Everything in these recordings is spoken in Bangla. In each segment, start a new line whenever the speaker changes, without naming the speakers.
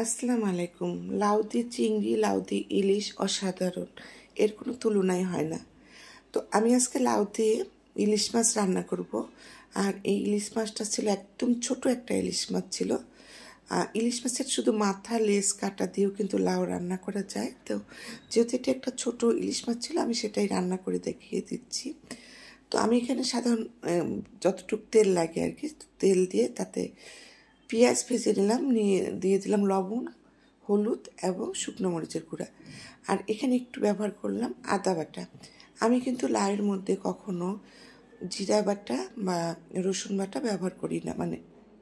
আসসালামু আলাইকুম। লাউ দিয়ে চিংড়ি, লাউ দিয়ে ইলিশ অসাধারণ, এর কোনো তুলনাই হয় না। তো আমি আজকে লাউ দিয়ে ইলিশ মাছ রান্না করব। আর এই ইলিশ মাছটা ছিল একদম ছোট একটা ইলিশ মাছ ছিল। ইলিশ মাছের শুধু মাথা, লেজ, কাটা দিয়েও কিন্তু লাউ রান্না করা যায়। তো যেহেতু এটা একটা ছোট ইলিশ মাছ ছিল, আমি সেটাই রান্না করে দেখিয়ে দিচ্ছি। তো আমি এখানে সাধারণ যতটুকু তেল লাগে আর কি, তেল দিয়ে তাতে পেঁয়াজ ভেজে নিলাম, নিয়ে দিয়ে দিলাম লবণ, হলুদ এবং শুকনো মরিচের গুঁড়া। আর এখানে একটু ব্যবহার করলাম আদা বাটা। আমি কিন্তু লাউয়ের মধ্যে কখনো জিরা বাটা বা রসুন বাটা ব্যবহার করি না, মানে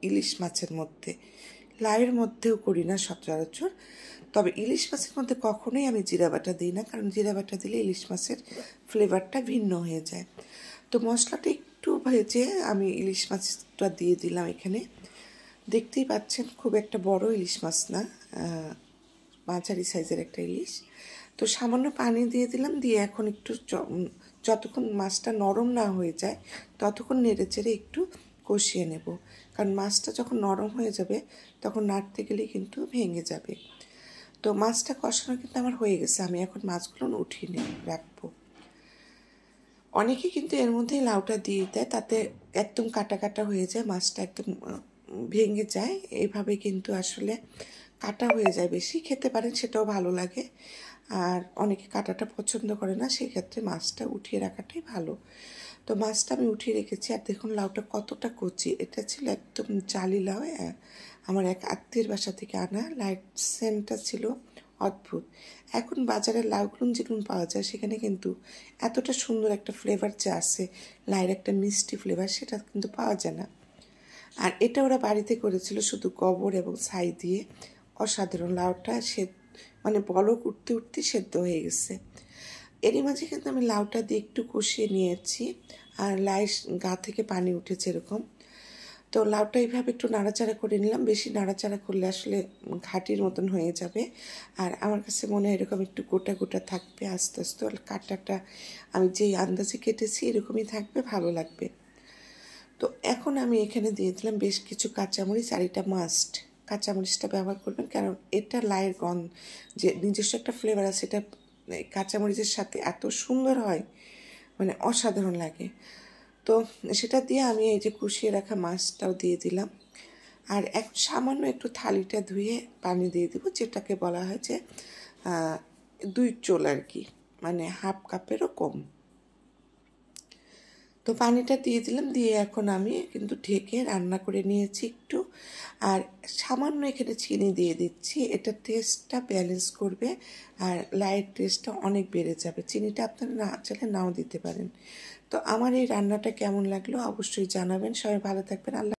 ইলিশ মাছের মধ্যে, লাউয়ের মধ্যেও করি না সচরাচর। তবে ইলিশ মাছের মধ্যে কখনোই আমি জিরা বাটা দিই না, কারণ জিরা বাটা দিলে ইলিশ মাছের ফ্লেভারটা ভিন্ন হয়ে যায়। তো মশলাটা একটু ভেজে আমি ইলিশ মাছটা দিয়ে দিলাম এখানে। দেখতেই পাচ্ছেন খুব একটা বড় ইলিশ মাছ না, মাঝারি সাইজের একটা ইলিশ। তো সামান্য পানি দিয়ে দিলাম, দিয়ে এখন একটু যতক্ষণ মাছটা নরম না হয়ে যায় ততক্ষণ নেড়ে চেড়ে একটু কষিয়ে নেব, কারণ মাছটা যখন নরম হয়ে যাবে তখন নাড়তে গেলেই কিন্তু ভেঙে যাবে। তো মাছটা কষানো কিন্তু আমার হয়ে গেছে, আমি এখন মাছগুলো উঠিয়ে রাখবো। অনেকে কিন্তু এর মধ্যেই লাউটা দিয়ে দেয়, তাতে একদম কাটা কাটা হয়ে যায়, মাছটা একদম ভেঙে যায়। এইভাবে কিন্তু আসলে কাটা হয়ে যায়, বেশি খেতে পারেন, সেটাও ভালো লাগে। আর অনেকে কাটাটা পছন্দ করে না, সেক্ষেত্রে মাছটা উঠিয়ে রাখাটাই ভালো। তো মাছটা আমি উঠিয়ে রেখেছি। আর দেখুন লাউটা কতটা কচি, এটা ছিল একদম জালি লাউ, আমার এক আত্মীয়ের বাসা থেকে আনা। লাইট সেন্টটা ছিল অদ্ভুত। এখন বাজারে লাউগুলো যেগুলো পাওয়া যায় সেখানে কিন্তু এতটা সুন্দর একটা ফ্লেভার যে আছে, লাউয়ের একটা মিষ্টি ফ্লেভার, সেটা কিন্তু পাওয়া যায় না। আর এটা ওরা বাড়িতে করেছিল শুধু গোবর এবং ছাই দিয়ে। অসাধারণ, লাউটা মানে বলক উঠতে উঠতে সেদ্ধ হয়ে গেছে। এরই মাঝে কিন্তু আমি লাউটা দিয়ে একটু কষিয়ে নিয়েছি, আর লাই গা থেকে পানি উঠেছে এরকম। তো লাউটা এইভাবে একটু নাড়াচাড়া করে নিলাম, বেশি নাড়াচাড়া করলে আসলে ঘাটির মতন হয়ে যাবে। আর আমার কাছে মনে হয় এরকম একটু গোটা গোটা থাকবে, আস্তে আস্তে কাটাটা আমি যেই আন্দাজে কেটেছি এরকমই থাকবে, ভালো লাগবে। তো এখন আমি এখানে দিয়ে দিলাম বেশ কিছু কাঁচামরিচ, আর এটা মাস্ট, কাঁচামরিচটা ব্যবহার করবেন, কারণ এটা লাউয়ের যে নিজস্ব একটা ফ্লেভার আছে, এটা কাঁচামরিচের সাথে এত সুন্দর হয়, মানে অসাধারণ লাগে। তো সেটা দিয়ে আমি এই যে কষিয়ে রাখা মাছটাও দিয়ে দিলাম। আর এখন সামান্য একটু থালিটা ধুয়ে পানি দিয়ে দিব, যেটাকে বলা হয় যে 2 চোল আর কি, মানে হাফ কাপেরও কম। তো পানিটা দিয়ে দিলাম, দিয়ে এখন আমি কিন্তু ঢেকে রান্না করে নিয়েছি একটু। আর সামান্য এখানে চিনি দিয়ে দিচ্ছি, এটা টেস্টটা ব্যালেন্স করবে, আর লাউয়ের টেস্টটা অনেক বেড়ে যাবে। চিনিটা আপনারা না চাইলে নাও দিতে পারেন। তো আমার এই রান্নাটা কেমন লাগলো অবশ্যই জানাবেন। সবাই ভালো থাকবেন। আল্লাহ।